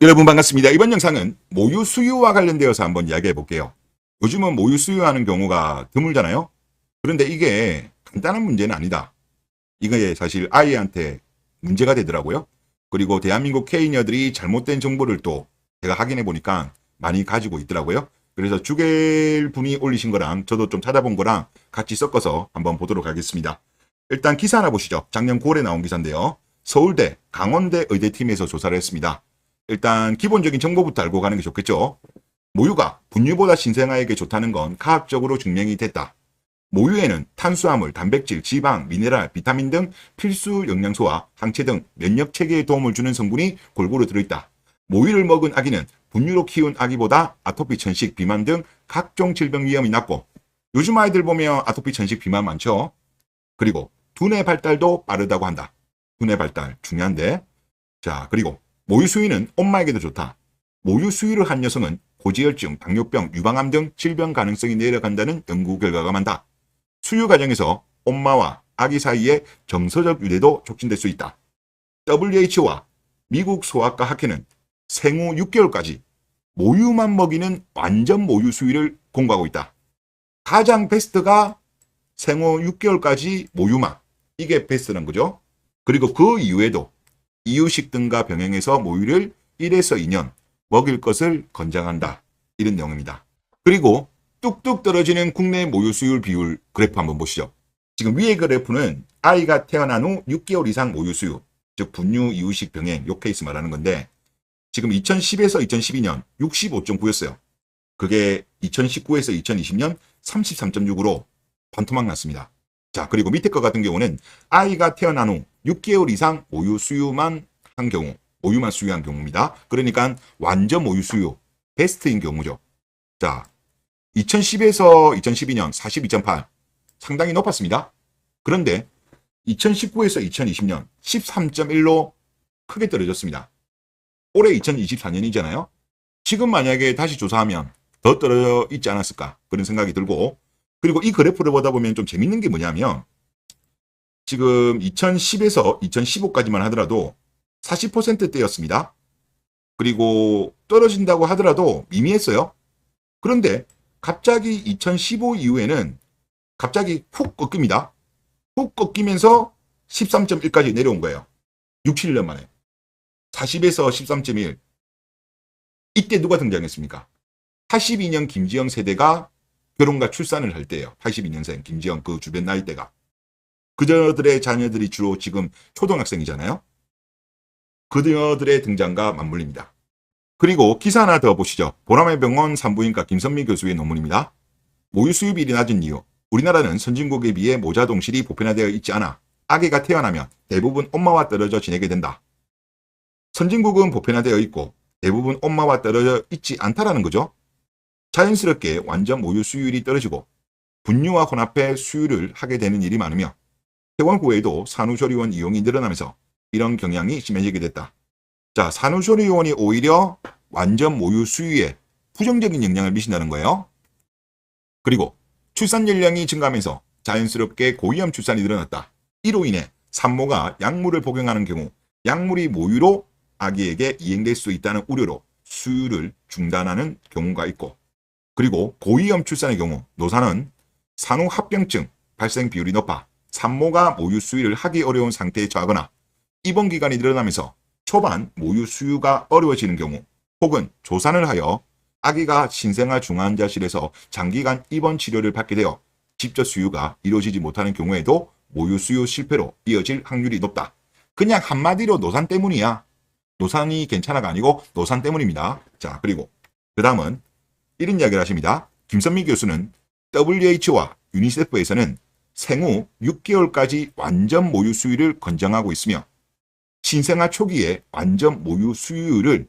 여러분 반갑습니다. 이번 영상은 모유 수유와 관련되어서 한번 이야기해 볼게요. 요즘은 모유 수유하는 경우가 드물잖아요. 그런데 이게 간단한 문제는 아니다. 이게 사실 아이한테 문제가 되더라고요. 그리고 대한민국 K녀들이 잘못된 정보를 또 제가 확인해 보니까 많이 가지고 있더라고요. 그래서 주겔 분이 올리신 거랑 저도 좀 찾아본 거랑 같이 섞어서 한번 보도록 하겠습니다. 일단 기사 하나 보시죠. 작년 9월에 나온 기사인데요. 서울대, 강원대 의대팀에서 조사를 했습니다. 일단 기본적인 정보부터 알고 가는 게 좋겠죠. 모유가 분유보다 신생아에게 좋다는 건 과학적으로 증명이 됐다. 모유에는 탄수화물, 단백질, 지방, 미네랄, 비타민 등 필수 영양소와 항체 등 면역 체계에 도움을 주는 성분이 골고루 들어있다. 모유를 먹은 아기는 분유로 키운 아기보다 아토피, 천식, 비만 등 각종 질병 위험이 낮고, 요즘 아이들 보면 아토피, 천식, 비만 많죠. 그리고 두뇌 발달도 빠르다고 한다. 두뇌 발달 중요한데. 자, 그리고 모유 수유는 엄마에게도 좋다. 모유 수유를 한 여성은 고지혈증, 당뇨병, 유방암 등 질병 가능성이 내려간다는 연구 결과가 많다. 수유 과정에서 엄마와 아기 사이의 정서적 유대도 촉진될 수 있다. WHO와 미국 소아과 학회는 생후 6개월까지 모유만 먹이는 완전 모유 수유를 공부하고 있다. 가장 베스트가 생후 6개월까지 모유만. 이게 베스트란 거죠. 그리고 그 이후에도 이유식 등과 병행해서 모유를 1에서 2년 먹일 것을 권장한다. 이런 내용입니다. 그리고 뚝뚝 떨어지는 국내 모유 수율 비율 그래프 한번 보시죠. 지금 위의 그래프는 아이가 태어난 후 6개월 이상 모유 수유, 즉 분유 이유식 병행 요 케이스 말하는 건데, 지금 2010에서 2012년 65.9였어요. 그게 2019에서 2020년 33.6으로 반토막 났습니다. 자, 그리고 밑에 거 같은 경우는 아이가 태어난 후 6개월 이상 모유 수유만 한 경우, 모유만 수유한 경우입니다. 그러니까 완전 모유 수유, 베스트인 경우죠. 자, 2010에서 2012년 42.8, 상당히 높았습니다. 그런데 2019에서 2020년 13.1로 크게 떨어졌습니다. 올해 2024년이잖아요. 지금 만약에 다시 조사하면 더 떨어져 있지 않았을까, 그런 생각이 들고, 그리고 이 그래프를 보다 보면 좀 재밌는 게 뭐냐면, 지금 2010에서 2015까지만 하더라도 40%대였습니다. 그리고 떨어진다고 하더라도 미미했어요. 그런데 갑자기 2015 이후에는 갑자기 훅 꺾입니다. 훅 꺾이면서 13.1까지 내려온 거예요. 6, 7년 만에. 40에서 13.1. 이때 누가 등장했습니까? 82년 김지영 세대가 결혼과 출산을 할 때예요. 82년생 김지영 그 주변 나이대가. 그저들의 자녀들이 주로 지금 초등학생이잖아요. 그들의 등장과 맞물립니다. 그리고 기사 하나 더 보시죠. 보라매 병원 산부인과 김선미 교수의 논문입니다. 모유 수유비율이 낮은 이유. 우리나라는 선진국에 비해 모자 동실이 보편화되어 있지 않아 아기가 태어나면 대부분 엄마와 떨어져 지내게 된다. 선진국은 보편화되어 있고 대부분 엄마와 떨어져 있지 않다라는 거죠. 자연스럽게 완전 모유 수유율이 떨어지고 분유와 혼합해 수유를 하게 되는 일이 많으며 퇴원 후에도 산후조리원 이용이 늘어나면서 이런 경향이 심해지게 됐다. 자, 산후조리원이 오히려 완전 모유 수유에 부정적인 영향을 미친다는 거예요. 그리고 출산 연령이 증가하면서 자연스럽게 고위험 출산이 늘어났다. 이로 인해 산모가 약물을 복용하는 경우 약물이 모유로 아기에게 이행될 수 있다는 우려로 수유를 중단하는 경우가 있고, 그리고 고위험 출산의 경우 노산은 산후합병증 발생 비율이 높아 산모가 모유 수유를 하기 어려운 상태에 처하거나 입원 기간이 늘어나면서 초반 모유 수유가 어려워지는 경우, 혹은 조산을 하여 아기가 신생아 중환자실에서 장기간 입원 치료를 받게 되어 직접 수유가 이루어지지 못하는 경우에도 모유 수유 실패로 이어질 확률이 높다. 그냥 한마디로 노산 때문이야. 노산이 괜찮아가 아니고 노산 때문입니다. 자, 그리고 그 다음은 이런 이야기를 하십니다. 김선미 교수는 WHO와 유니세프에서는 생후 6개월까지 완전 모유 수유를 권장하고 있으며 신생아 초기에 완전 모유 수유를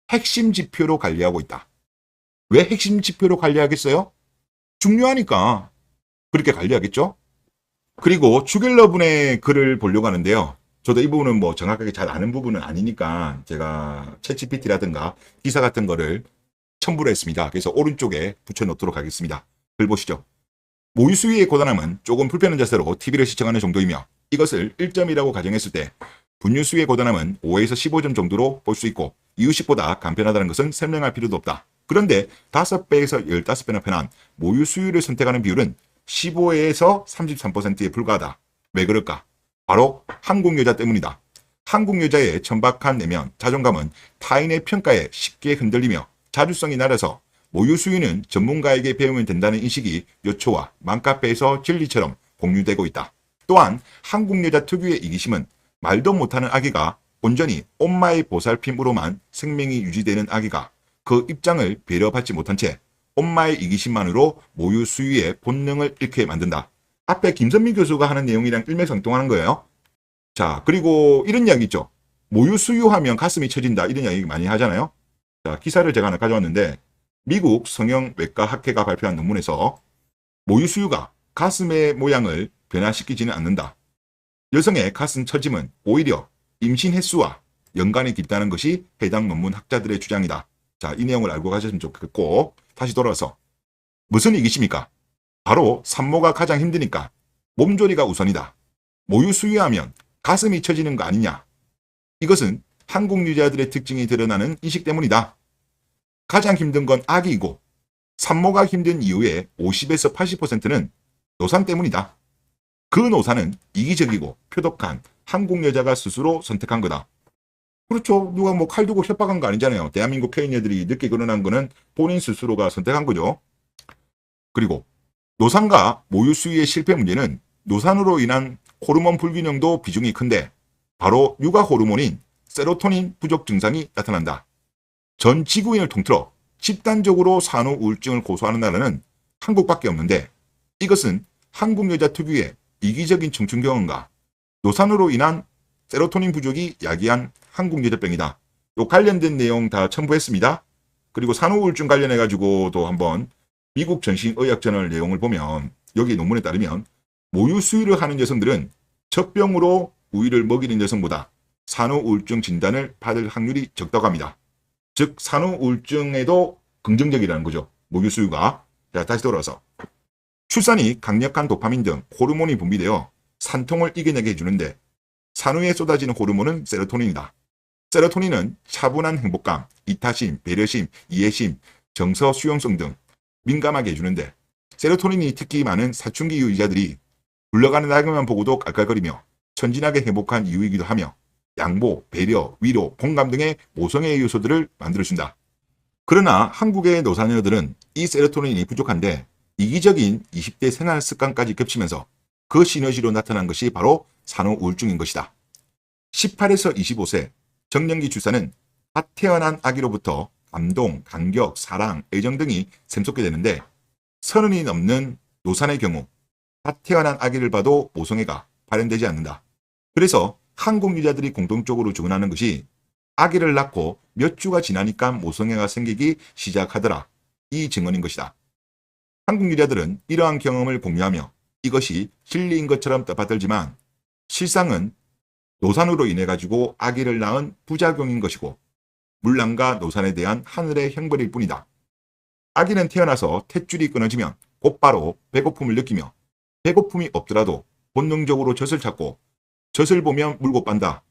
핵심 지표로 관리하고 있다. 왜 핵심 지표로 관리하겠어요? 중요하니까 그렇게 관리하겠죠? 그리고 주겔러분의 글을 보려고 하는데요. 저도 이 부분은 뭐 정확하게 잘 아는 부분은 아니니까 제가 챗GPT라든가 기사 같은 거를 첨부를 했습니다. 그래서 오른쪽에 붙여놓도록 하겠습니다. 글 보시죠. 모유 수유의 고단함은 조금 불편한 자세로 TV를 시청하는 정도이며 이것을 1점이라고 가정했을 때 분유 수유의 고단함은 5에서 15점 정도로 볼 수 있고 이유식보다 간편하다는 것은 설명할 필요도 없다. 그런데 5배에서 15배나 편한 모유 수유를 선택하는 비율은 15에서 33%에 불과하다. 왜 그럴까? 바로 한국 여자 때문이다. 한국 여자의 천박한 내면, 자존감은 타인의 평가에 쉽게 흔들리며 자주성이 낮아서 모유 수유는 전문가에게 배우면 된다는 인식이 요초와 맘카페에서 진리처럼 공유되고 있다. 또한 한국 여자 특유의 이기심은 말도 못하는 아기가 온전히 엄마의 보살핌으로만 생명이 유지되는 아기가 그 입장을 배려받지 못한 채 엄마의 이기심만으로 모유 수유의 본능을 잃게 만든다. 앞에 김선민 교수가 하는 내용이랑 일맥상통하는 거예요. 자, 그리고 이런 이야기 있죠. 모유 수유하면 가슴이 처진다. 이런 이야기 많이 하잖아요. 자, 기사를 제가 하나 가져왔는데 미국 성형외과 학회가 발표한 논문에서 모유 수유가 가슴의 모양을 변화시키지는 않는다. 여성의 가슴 처짐은 오히려 임신 횟수와 연관이 깊다는 것이 해당 논문 학자들의 주장이다. 자, 이 내용을 알고 가셨으면 좋겠고, 다시 돌아와서 무슨 이기십니까? 바로 산모가 가장 힘드니까 몸조리가 우선이다. 모유 수유하면 가슴이 처지는 거 아니냐? 이것은 한국 여자들의 특징이 드러나는 인식 때문이다. 가장 힘든 건 아기이고 산모가 힘든 이유의 50에서 80%는 노산 때문이다. 그 노산은 이기적이고 표독한 한국 여자가 스스로 선택한 거다. 그렇죠. 누가 뭐 칼 두고 협박한 거 아니잖아요. 대한민국 케이녀들이 늦게 결혼한 거는 본인 스스로가 선택한 거죠. 그리고 노산과 모유 수유의 실패 문제는 노산으로 인한 호르몬 불균형도 비중이 큰데 바로 육아 호르몬인 세로토닌 부족 증상이 나타난다. 전 지구인을 통틀어 집단적으로 산후 우울증을 고소하는 나라는 한국밖에 없는데 이것은 한국 여자 특유의 이기적인 청춘 경험과 노산으로 인한 세로토닌 부족이 야기한 한국 여자병이다. 요 관련된 내용 다 첨부했습니다. 그리고 산후 우울증 관련해가지고도 한번 미국 전신의학저널 내용을 보면 여기 논문에 따르면 모유 수유를 하는 여성들은 젖병으로 우유를 먹이는 여성보다 산후 우울증 진단을 받을 확률이 적다고 합니다. 즉 산후 우울증에도 긍정적이라는 거죠. 모유 수유가. 자, 다시 돌아와서 출산이 강력한 도파민 등 호르몬이 분비되어 산통을 이겨내게 해주는데 산후에 쏟아지는 호르몬은 세로토닌이다. 세로토닌은 차분한 행복감, 이타심, 배려심, 이해심, 정서 수용성 등 민감하게 해주는데 세로토닌이 특히 많은 사춘기 유의자들이 굴러가는 아기만 보고도 깔깔거리며 천진하게 행복한 이유이기도 하며 양보, 배려, 위로, 공감 등의 모성애의 요소들을 만들어준다. 그러나 한국의 노사녀들은 이 세로토닌이 부족한데 이기적인 20대 생활 습관까지 겹치면서 그 시너지로 나타난 것이 바로 산후 우울증인 것이다. 18에서 25세 정년기 출산은 갓 태어난 아기로부터 감동, 감격, 사랑, 애정 등이 샘솟게 되는데 30이 넘는 노산의 경우 갓 태어난 아기를 봐도 모성애가 발현되지 않는다. 그래서 한국 여자들이 공통적으로 주문하는 것이 아기를 낳고 몇 주가 지나니까 모성애가 생기기 시작하더라. 이 증언인 것이다. 한국 여자들은 이러한 경험을 공유하며 이것이 진리인 것처럼 떠받들지만 실상은 노산으로 인해 가지고 아기를 낳은 부작용인 것이고 물란과 노산에 대한 하늘의 형벌일 뿐이다. 아기는 태어나서 탯줄이 끊어지면 곧바로 배고픔을 느끼며 배고픔이 없더라도 본능적으로 젖을 찾고 젖을 보면 물고 빤다.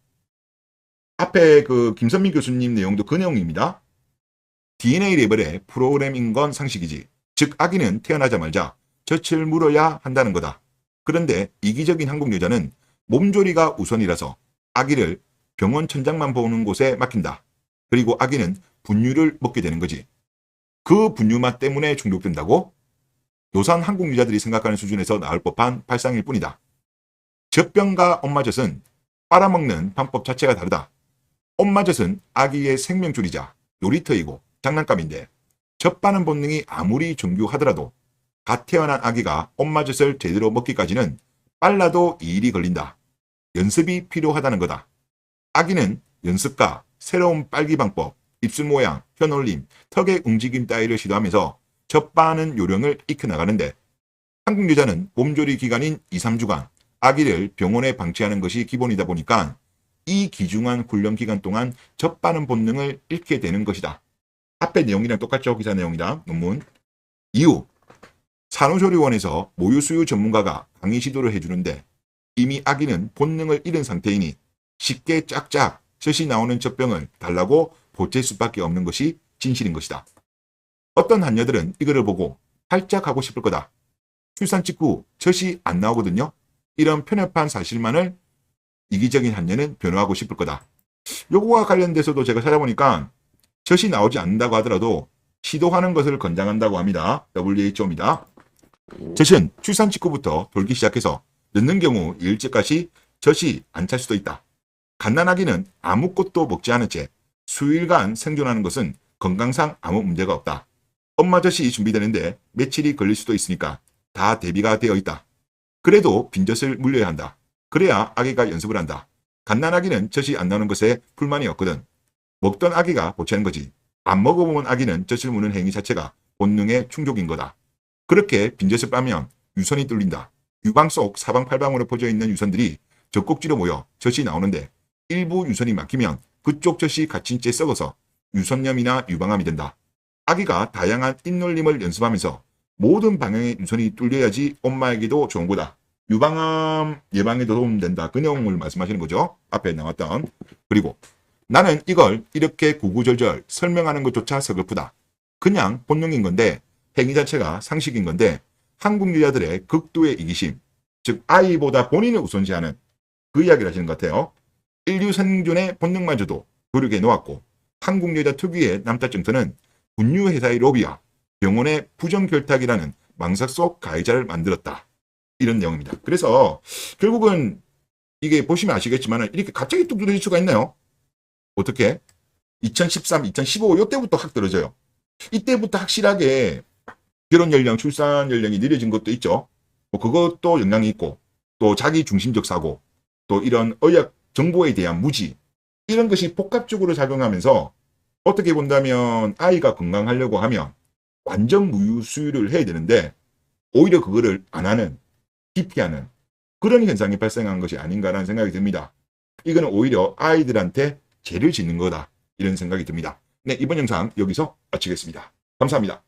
앞에 그 김선민 교수님 내용도 그 내용입니다. DNA 레벨의 프로그램인 건 상식이지. 즉 아기는 태어나자마자 젖을 물어야 한다는 거다. 그런데 이기적인 한국 여자는 몸조리가 우선이라서 아기를 병원 천장만 보는 곳에 맡긴다. 그리고 아기는 분유를 먹게 되는 거지. 그 분유 맛 때문에 중독된다고? 노산 한국 여자들이 생각하는 수준에서 나올 법한 발상일 뿐이다. 젖병과 엄마젖은 빨아먹는 방법 자체가 다르다. 엄마젖은 아기의 생명줄이자 놀이터이고 장난감인데 젖 빠는 본능이 아무리 정교하더라도 갓 태어난 아기가 엄마젖을 제대로 먹기까지는 빨라도 2일이 걸린다. 연습이 필요하다는 거다. 아기는 연습과 새로운 빨기 방법, 입술 모양, 혀 놀림, 턱의 움직임 따위를 시도하면서 젖 빠는 요령을 익혀나가는데 한국 여자는 몸조리 기간인 2, 3주간 아기를 병원에 방치하는 것이 기본이다 보니까 이 귀중한 훈련 기간 동안 젖 빠는 본능을 잃게 되는 것이다. 앞에 내용이랑 똑같죠? 기사 내용이랑 논문. 이후 산후조리원에서 모유 수유 전문가가 강의 시도를 해주는데 이미 아기는 본능을 잃은 상태이니 쉽게 짝짝 젖이 나오는 젖병을 달라고 보탤 수밖에 없는 것이 진실인 것이다. 어떤 한여들은 이거를 보고 살짝 하고 싶을 거다. 출산 직후 젖이 안 나오거든요. 이런 편협한 사실만을 이기적인 한여는 변호하고 싶을 거다. 요거와 관련돼서도 제가 찾아보니까 젖이 나오지 않는다고 하더라도 시도하는 것을 권장한다고 합니다. WHO입니다. 젖은 출산 직후부터 돌기 시작해서 늦는 경우 일찍까지 젖이 안 찰 수도 있다. 갓난아기는 아무것도 먹지 않은 채 수일간 생존하는 것은 건강상 아무 문제가 없다. 엄마 젖이 준비되는데 며칠이 걸릴 수도 있으니까 다 대비가 되어 있다. 그래도 빈젖을 물려야 한다. 그래야 아기가 연습을 한다. 갓난아기는 젖이 안 나오는 것에 불만이 없거든. 먹던 아기가 보채는 거지. 안 먹어본 아기는 젖을 무는 행위 자체가 본능의 충족인 거다. 그렇게 빈젖을 빠면 유선이 뚫린다. 유방 속 사방팔방으로 퍼져 있는 유선들이 젖꼭지로 모여 젖이 나오는데 일부 유선이 막히면 그쪽 젖이 갇힌 채 썩어서 유선염이나 유방암이 된다. 아기가 다양한 입놀림을 연습하면서 모든 방향의 유선이 뚫려야지 엄마에게도 좋은 거다. 유방암 예방에도 도움된다. 그 내용을 말씀하시는 거죠. 앞에 나왔던. 그리고 나는 이걸 이렇게 구구절절 설명하는 것조차 서글프다. 그냥 본능인 건데 행위 자체가 상식인 건데 한국 여자들의 극도의 이기심, 즉 아이보다 본인을 우선시하는 그 이야기를 하시는 것 같아요. 인류 생존의 본능마저도 도륙해 놓았고 한국 여자 특유의 남탓 정서는 분유회사의 로비와 병원의 부정결탁이라는 망상 속 가해자를 만들었다. 이런 내용입니다. 그래서 결국은 이게 보시면 아시겠지만 이렇게 갑자기 뚝 떨어질 수가 있나요? 어떻게? 2013, 2015 이때부터 확 떨어져요. 이때부터 확실하게 결혼 연령, 출산 연령이 느려진 것도 있죠. 뭐 그것도 영향이 있고 또 자기 중심적 사고 또 이런 의학 정보에 대한 무지 이런 것이 복합적으로 작용하면서 어떻게 본다면 아이가 건강하려고 하면 완전 무유 수유를 해야 되는데 오히려 그거를 안 하는, 기피하는 그런 현상이 발생한 것이 아닌가라는 생각이 듭니다. 이거는 오히려 아이들한테 죄를 짓는 거다. 이런 생각이 듭니다. 네, 이번 영상 여기서 마치겠습니다. 감사합니다.